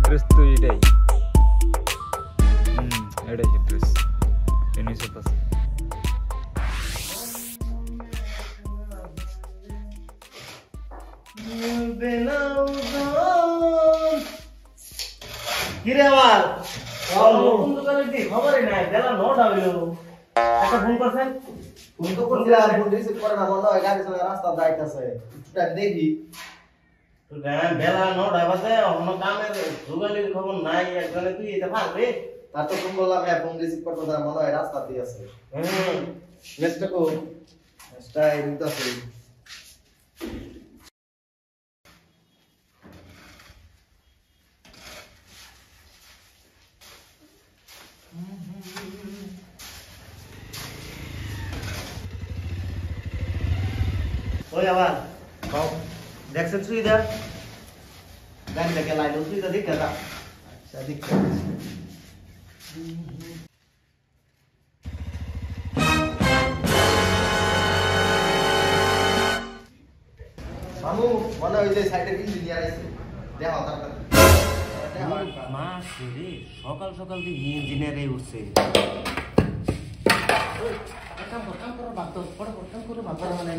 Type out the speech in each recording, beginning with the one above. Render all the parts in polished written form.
dress tuh ide. Ada aja dress. Ini siapa sih? কিরেওয়াল phone তো করে দি খবরই নাই বেলা 9টা হইলো একটা ফোন করছেন ফোন তো করছিলাম ফোন রিসিভ করে না বন্ধ হয় গাড়ি চলে রাস্তা যাইতাছে এটা দেখি তো বেলা 9টা বাজে অন্য কামের যোগালির খবর নাই একজনে তুই এটা পারবে তার তো ফোন করলাম ফোন রিসিভ করতে তার মনে হয় রাস্তা দিয়ে আছে নেক্সট কো নেক্সটটা এদিকে আছে ওই আবার বাউ দেখছেন সুইদা গাড়ি থেকে লাইলো সুইদা দেখে যা আচ্ছা দেখতে মামু মনে হয় যে সাইডের ইঞ্জিনিয়ার আছে দেখো তাড়াতাড়ি মা রে সকাল সকাল দিয়ে ইঞ্জিনিয়ারে উঠছে কাম করো বাদ দাও পড়ো কাম করো বাদ দাও মানে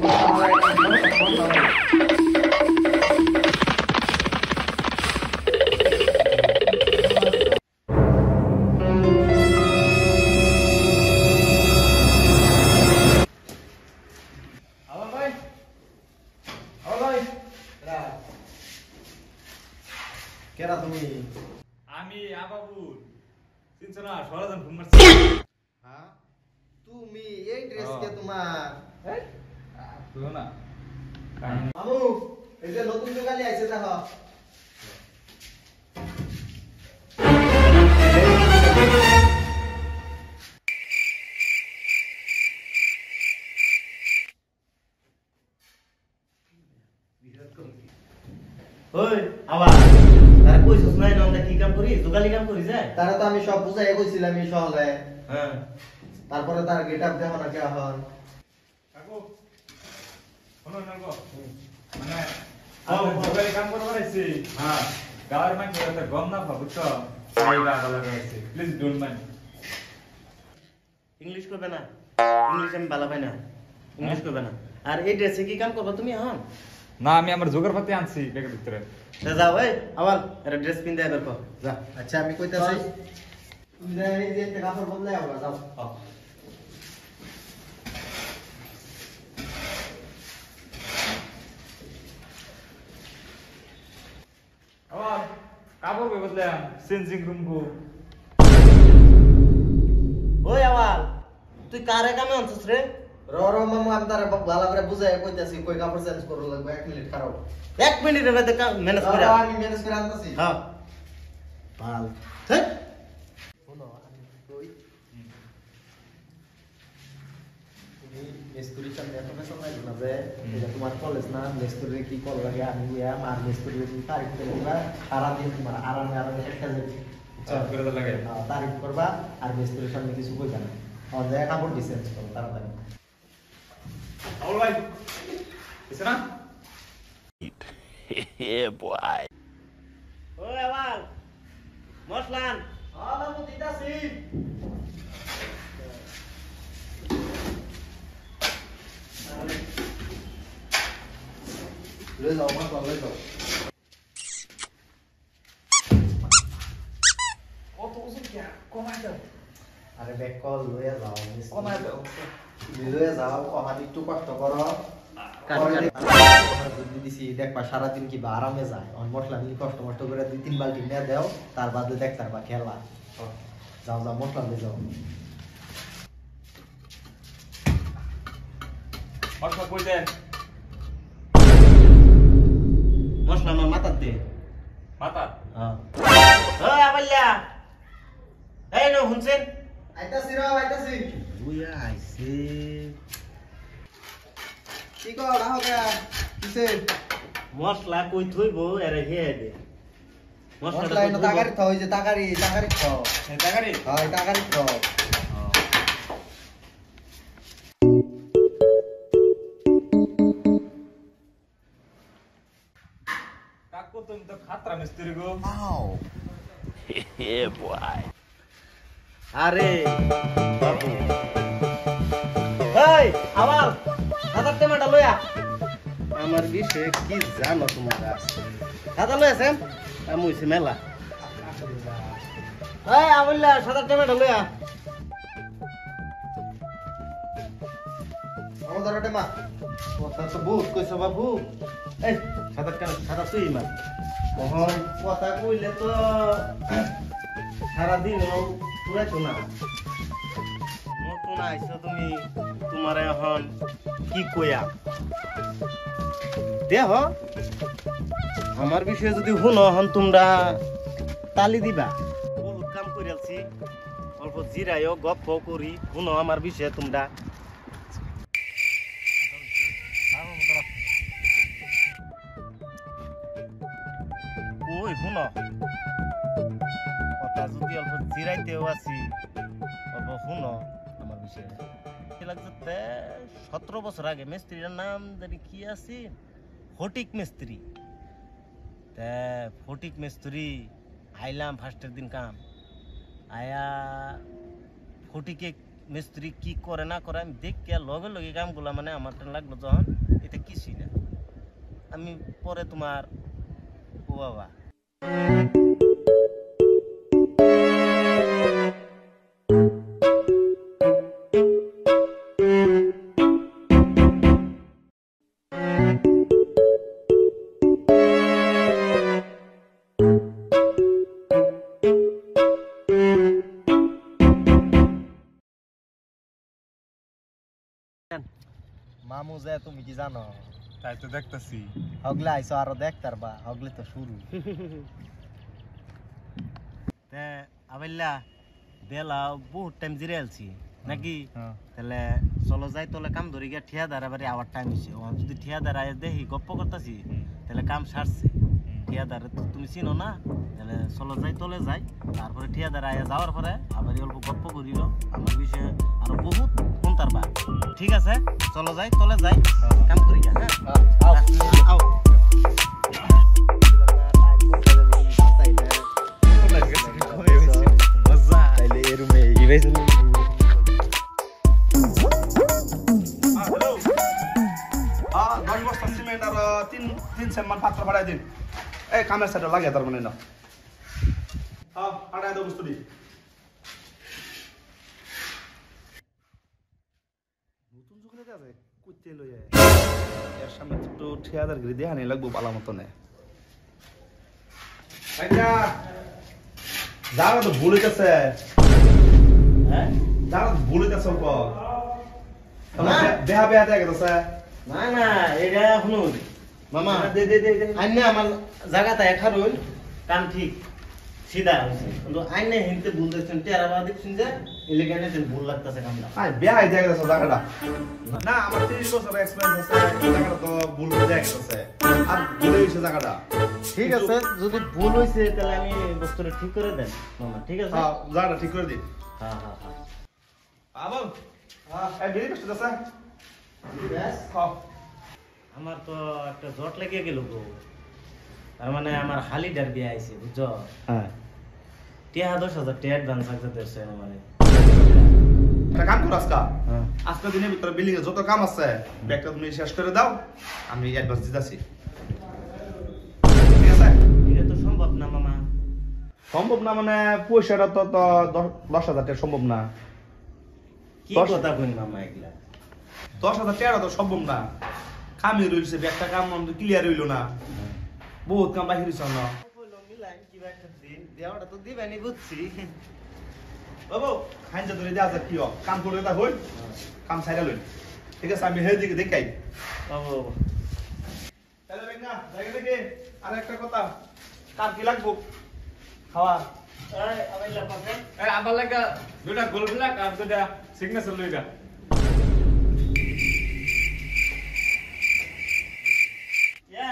কেরা তুমি আমি আবাবু চিনছো না সরাজন ফোন মারছি হ্যাঁ তুমি এই ড্রেস কে তোমার তুই না মামু এই যে নতুন দোকানে আইছে দেখো ওই আবার তারা কইছস নাই না আমরা কি কাম করি দোকানি কাম করি যায় তারা তো আমি সব বুঝাই কইছিলাম এই সহলে হ্যাঁ তারপরে তার গেটআপ দেখো না কে হন কাকু শোনো না গো মানে আমি দোকানে কাম করতে পারছি হ্যাঁ গাওয়ার মানুষ একটা গম না ভাবছো তাই গাওয়া লাগাইছে প্লিজ ডোন্ট মাইন্ড ইংলিশ করবে না ইংলিশ আমি ভালো পাই না ইংলিশ করবে না আর এই ড্রেসে কি কাম করবে তুমি হন না আমি আমার জোগাড় পাতি আনছি ব্যাগের ভিতরে যাও এই আবার এর ড্রেস পিন দেয় বের কর যা আচ্ছা আমি কইতাছি তুমি যাই এই যে একটা কাপড় বদলাই আবার যাও আবার কাপড় বদলাম চেঞ্জিং রুম গো ওই আবার তুই কারে কামে আনছস রে র মামু আমি তারে ভালো করে বুঝাই কইতাছি কই কাপড় চেঞ্জ করতে লাগবে 1 মিনিট খারাপ 1 মিনিটের মধ্যে ম্যানেজ করে আমি ম্যানেজ করে আনতাছি হ্যাঁ ভাল ঠিক শোনো আমি কই তুমি মেস্তুরি সামনে এত পেছন নাই না যে এটা তোমার কলেজ না মেস্তুরি কি কল লাগে আমি আমার মেস্তুরি তারিখ করে দিবা সারা দিন তোমার আরামে একটা করে লাগে তারিখ করবা আর মেস্তুরির সামনে কিছু কইবা না আর দেখা কাপড় চেঞ্জ করো তাড়াতাড়ি All right. Is it on? Yeah, boy. ওই আবার মসলান মামু দিতাছি লয়ে যাও মসলা লয়ে যাও কত ওজন কি কমাই দাও আরে ব্যাক কল লয়ে যাও কমাই দাও লয়ে যাও কহানি একটু কষ্ট করো দিছি দেখবা সারাদিন কি বা আরামে যায় মশলা নিয়ে কষ্ট মষ্ট করে 2-3 বালতি নিয়ে দাও তার বাদে দেখতার বা খেলা যাও যাও মশলা দিয়ে যাও মশলা কই দেন মশলা আমার মাথার দে মাথা হ্যাঁ ওই আবাল্লা এই নো হুনছেন আইতাছি রে আইতাছি বুয়া আইছে কি কর রাহো কে কিসে মশলা কই থইবো এরে হে দে মশলা ইনো তাকারি থই যে তাকারি খাও টাকারি হ্যাঁ তাকারি খাও কাকু তুমি তো খাতরা মিস্ত্রি গো আরে বাবু এই আবার 1000 টাকা লইয়া আমার বিষয়ে কি জানো তোমরা দাদা লইছেন আমি হইছে মেলা এই আবুল্লাহ 1000 টাকা লইয়া আমাদের ওটা মা কথা তো বহুত কইছো বাবু এই 1000 টাকা 1000 তুই মা মোহন কথা কইলে তো সারা দিন পুরাইতো না নতুন আইছো তুমি তোমার এখন কি কইয়া দেহ আমার বিষয়ে যদি শুনো হন তোমরা তালি দিবা বহুত কাম করিয়াছি অল্প জিরাইও গপ্প করি শুনো আমার বিষয়ে তোমরা ওই শুনো কথা যদি অল্প জিরাইতেও আছি অল্প শুনো আমার বিষয়ে 17 বছর আগে মিস্ত্রির নাম জানি কি আছে ফটিক মিস্ত্রি ফটিক মিস্ত্রি আইলাম ফার্স্টের দিন কাম আয়া ফটিকে মিস্ত্রি কি করে না করে আমি দেখে লগে লগে কামগুলা মানে আমার লাগলো যখন এটা কিছুই না আমি পরে তোমার ও বাবা মামু যে তুমি কি জানো তাই তো দেখতেছি হগলে আইসো আরো দেখতার বা হগলে তো শুরু তে আবেলা বেলা বহুত টাইম জিরে আলছি নাকি তাহলে চলো যাই তোলে কাম ধরে গিয়া ঠিয়াদার এবারে আবার টাইম হইছে ও যদি ঠিয়াদার আয় দেখি গপ্প করতেছি তাহলে কাম সারছে ঠিয়াদার তুমি চিনো না তাহলে চলো যাই তোলে যাই তারপরে ঠিয়াদার আয় যাওয়ার পরে আবার অল্প গপ্প করিল আমার বিষয়ে আরো বহুত ফোন তারবা ঠিক আছে চলো যাই তোলে যাই কাম করি গা হ্যাঁ আও মজা তাইলে এর মে ইবেছে দশ বস্তা সিমেন্ট আর তিন সেম্মান পাত্র পাঠাই দিন এই কামের সাথে লাগে তার মানে না হ্যাঁ পাঠাই দাও বস্তু নতুন যুগে আছে কুত্তে লই যায় এর সামনে একটু ঠিয়াদার গিরি দেয়া নেই লাগবো পালা মতো নে যারা তো ভুলে গেছে হ্যাঁ যারা ভুলে গেছে অল্প বেহা বেহা দেখে গেছে না না এটা শুনুন মামা দে আইনে আমার জায়গাটা এখার হইল কাম ঠিক সিধা হইছে কিন্তু আইনে হিনতে ভুল দেখছেন টেরাবা দেখছেন যে এলিগানে যে ভুল লাগতাছে কামটা আই বেহা দেখে গেছে জায়গাটা না আমার 30 বছর এক্সপেরিয়েন্স আছে এই জায়গাটা তো ভুল দেখে গেছে আর ভুলে হইছে জায়গাটা ঠিক আছে যদি ভুল হইছে তাহলে আমি বস্তুটা ঠিক করে দেন মামা ঠিক আছে হ্যাঁ জায়গাটা ঠিক করে দিন হ্যাঁ হ্যাঁ হ্যাঁ আবল হ্যাঁ এই বিড়ি কষ্ট আছে ব্যাস হ্যাঁ আমার তো একটা জট লেগে গেল গো তার মানে আমার হালিডার বিয়ে আইছে বুঝছো হ্যাঁ 10,000 টাকা অ্যাডভান্স আছে দেশে মানে একটা কাম করো আজকা হ্যাঁ আজকে দিনের ভিতরে বিল্ডিং এর যত কাম আছে ব্যাগটা তুমি শেষ করে দাও আমি অ্যাডভান্স দিতেছি ঠিক আছে এটা তো সম্ভব না মামা সম্ভব না মানে পয়সাটা তো 10,000 টাকা সম্ভব না কি কথা কই মামা এগুলা 10,000 টাকা তো সম্ভব না কামই রইছে ব্যাগটা কাম ক্লিয়ার হইলো না বহুত কাম বাকি রইছে না বলো মিলাই কি একটা দিন দেওয়াটা তো দিবেনি বুঝছি বাবু খাইজা ধরে দেওয়া যাক কি হোক কাম করে দা হই কাম ছাইরা লই ঠিক আছে আমি হেদিকে দেখাই বাবু তাহলে বেঙ্গা জায়গা থেকে আর একটা কথা কার কি লাগবো খাওয়া এই আবাইলা পাশে এই আবার লাগা দুটা গোল ব্ল্যাক আর দুটা সিগনেচার লইগা ইয়া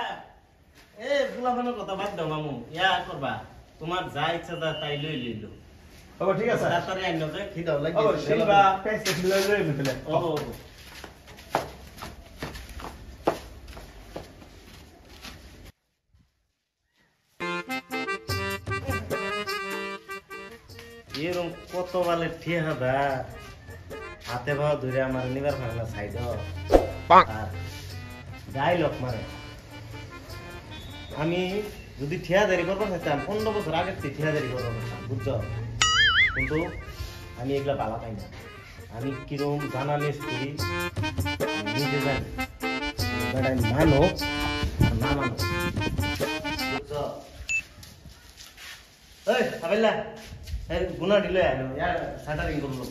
এ বুলাবানোর কথা বাদ দাও মামু ইয়া করবা তোমার যা ইচ্ছা যা তাই লই লইলো বাবু ঠিক আছে তাড়াতাড়ি আইনো যে খিদাও লাগি বাবু শিলবা পেস্ট লই লই মিটলে ও এরকম কত বালে ঠিয়া দা হাতে ভাও ধরে আমার নিবার ভাঙলা সাইড আর ডাইলগ মারে আমি যদি ঠিয়াদারি করবার চাইতাম 15 বছর আগের থেকে ঠিয়াদারি করবার চাইতাম বুঝছো কিন্তু আমি এগুলা বালা পাই না আমি কিরম জানা মিস্ত্রি নিজে জানি বেটা মানো আর না মানো বুঝছো এই আবেলা এই গুনা দিলে ইয়ার শাটারিং করলো